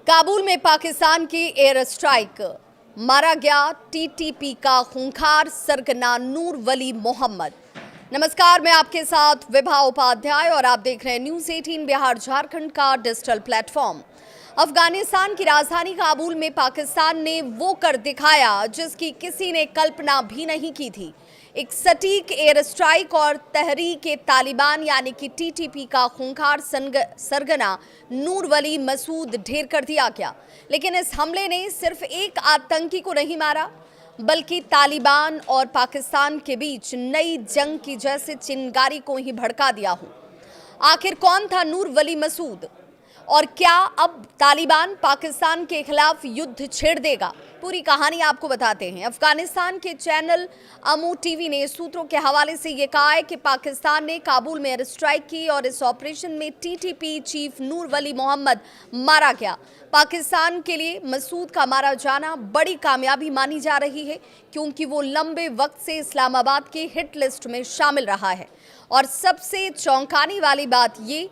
काबुल में पाकिस्तान की air strike, मारा गया टीटीपी का खूंखार सरगना नूर वली मोहम्मद। नमस्कार, मैं आपके साथ विभा उपाध्याय और आप देख रहे हैं न्यूज़ 18 बिहार झारखंड का डिजिटल प्लेटफॉर्म। अफगानिस्तान की राजधानी काबुल में पाकिस्तान ने वो कर दिखाया जिसकी किसी ने कल्पना भी नहीं की थी। एक सटीक एयर स्ट्राइक और तहरीक तालिबान यानी कि टीटीपी का खूंखार सरगना नूर वली मसूद ढेर कर दिया गया। लेकिन इस हमले ने सिर्फ एक आतंकी को नहीं मारा, बल्कि तालिबान और पाकिस्तान के बीच नई जंग की जैसे चिंगारी को ही भड़का दिया हो। आखिर कौन था नूर वली मसूद और क्या अब तालिबान पाकिस्तान के खिलाफ युद्ध छेड़ देगा? पूरी कहानी आपको बताते हैं। अफगानिस्तान के चैनल अमू टीवी ने सूत्रों के हवाले से ये कहा है कि पाकिस्तान ने काबुल में एयर स्ट्राइक की और इस ऑपरेशन में टीटीपी चीफ नूर वली मोहम्मद मारा गया। पाकिस्तान के लिए मसूद का मारा जाना बड़ी कामयाबी मानी जा रही है, क्योंकि वो लंबे वक्त से इस्लामाबाद की हिट लिस्ट में शामिल रहा है। और सबसे चौंकाने वाली बात ये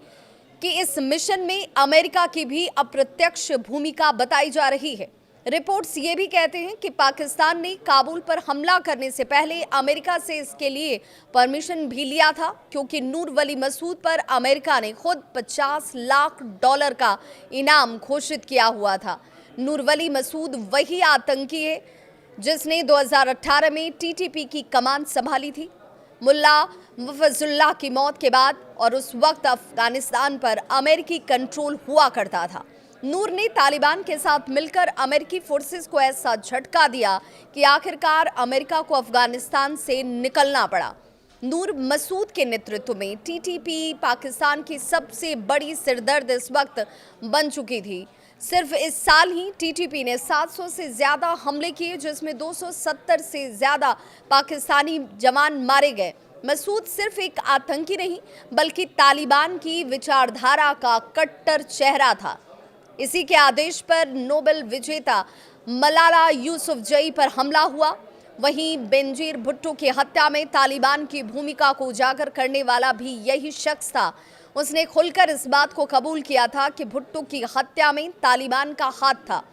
कि इस मिशन में अमेरिका की भी अप्रत्यक्ष भूमिका बताई जा रही है। रिपोर्ट्स ये भी कहते हैं कि पाकिस्तान ने काबुल पर हमला करने से पहले अमेरिका से इसके लिए परमिशन भी लिया था, क्योंकि नूर वली मसूद पर अमेरिका ने खुद $50 लाख का इनाम घोषित किया हुआ था। नूर वली मसूद वही आतंकी है जिसने 2018 में टीटीपी की कमान संभाली थी, मुल्ला मुफज्जुल्लाह की मौत के बाद, और उस वक्त अफगानिस्तान पर अमेरिकी कंट्रोल हुआ करता था। नूर ने तालिबान के साथ मिलकर अमेरिकी फोर्सेस को ऐसा झटका दिया कि आखिरकार अमेरिका को अफगानिस्तान से निकलना पड़ा। नूर मसूद के नेतृत्व में टीटीपी पाकिस्तान की सबसे बड़ी सिरदर्द इस वक्त बन चुकी थी। सिर्फ इस साल ही टीटीपी ने 700 से ज़्यादा हमले किए, जिसमें 270 से ज़्यादा पाकिस्तानी जवान मारे गए। मसूद सिर्फ एक आतंकी नहीं, बल्कि तालिबान की विचारधारा का कट्टर चेहरा था। इसी के आदेश पर नोबेल विजेता मलाला यूसुफजई पर हमला हुआ। वहीं बेनजीर भुट्टो की हत्या में तालिबान की भूमिका को उजागर करने वाला भी यही शख्स था। उसने खुलकर इस बात को कबूल किया था कि भुट्टो की हत्या में तालिबान का हाथ था।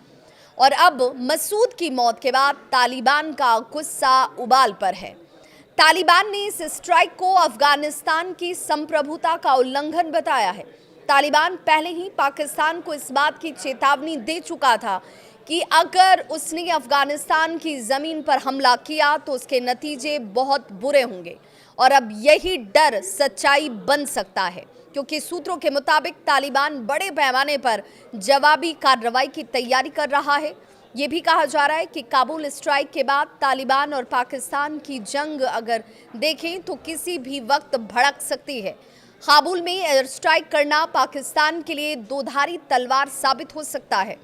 और अब मसूद की मौत के बाद तालिबान का गुस्सा उबाल पर है। तालिबान ने इस स्ट्राइक को अफगानिस्तान की संप्रभुता का उल्लंघन बताया है। तालिबान पहले ही पाकिस्तान को इस बात की चेतावनी दे चुका था कि अगर उसने अफगानिस्तान की ज़मीन पर हमला किया तो उसके नतीजे बहुत बुरे होंगे। और अब यही डर सच्चाई बन सकता है, क्योंकि सूत्रों के मुताबिक तालिबान बड़े पैमाने पर जवाबी कार्रवाई की तैयारी कर रहा है। ये भी कहा जा रहा है कि काबुल स्ट्राइक के बाद तालिबान और पाकिस्तान की जंग अगर देखें तो किसी भी वक्त भड़क सकती है। काबुल में एयर स्ट्राइक करना पाकिस्तान के लिए दोधारी तलवार साबित हो सकता है।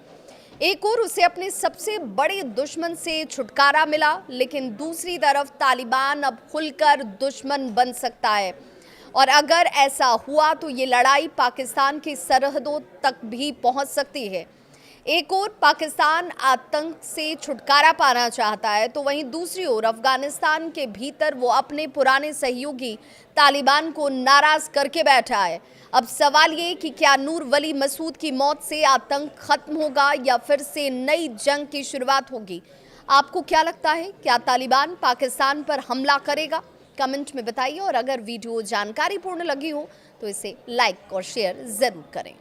एक और उसे अपने सबसे बड़े दुश्मन से छुटकारा मिला, लेकिन दूसरी तरफ तालिबान अब खुलकर दुश्मन बन सकता है। और अगर ऐसा हुआ तो ये लड़ाई पाकिस्तान की सरहदों तक भी पहुंच सकती है। एक ओर पाकिस्तान आतंक से छुटकारा पाना चाहता है, तो वहीं दूसरी ओर अफगानिस्तान के भीतर वो अपने पुराने सहयोगी तालिबान को नाराज करके बैठा है। अब सवाल ये कि क्या नूर वली मसूद की मौत से आतंक खत्म होगा या फिर से नई जंग की शुरुआत होगी? आपको क्या लगता है, क्या तालिबान पाकिस्तान पर हमला करेगा? कमेंट में बताइए, और अगर वीडियो जानकारीपूर्ण लगी हो तो इसे लाइक और शेयर ज़रूर करें।